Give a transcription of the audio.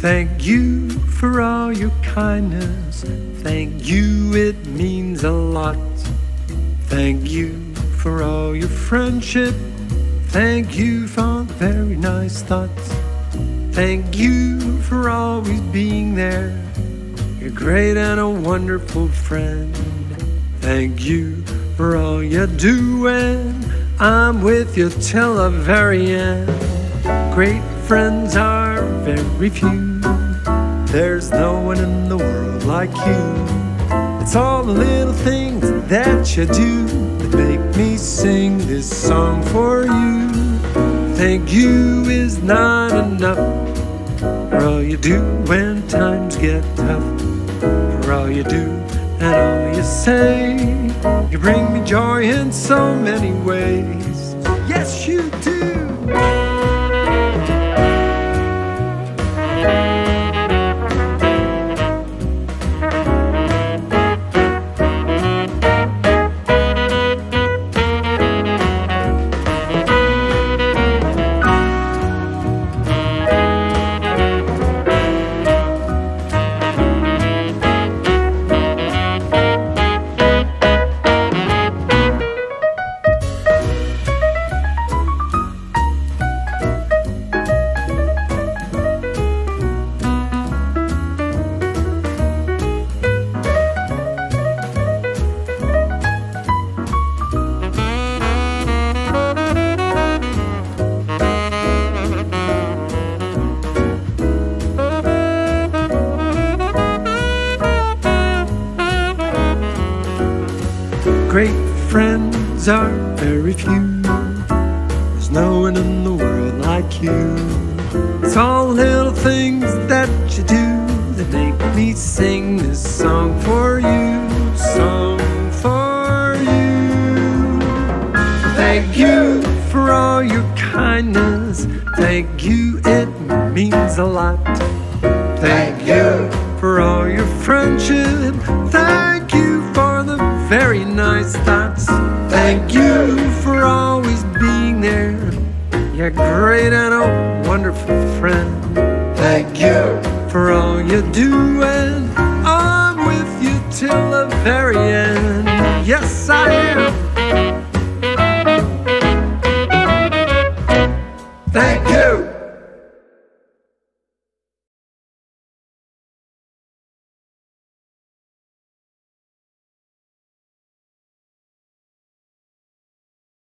Thank you for all your kindness. Thank you, it means a lot. Thank you for all your friendship. Thank you for very nice thoughts. Thank you for always being there. You're great and a wonderful friend. Thank you for all you do, and I'm with you till the very end. Great friends are very few. There's no one in the world like you. It's all the little things that you do that make me sing this song for you. Thank you is not enough for all you do when times get tough. For all you do and all you say, you bring me joy in so many ways. Yes, you do. Great friends are very few. There's no one in the world like you. It's all the little things that you do that make me sing this song for you. Song for you. Thank you for all your kindness. Thank you, it means a lot. Thank you for all your friendship. Thank you for the very nice thoughts. Thank you for always being there. You're great and a wonderful friend. Thank you for all you do, and I'm with you till the very end. Yes, I am.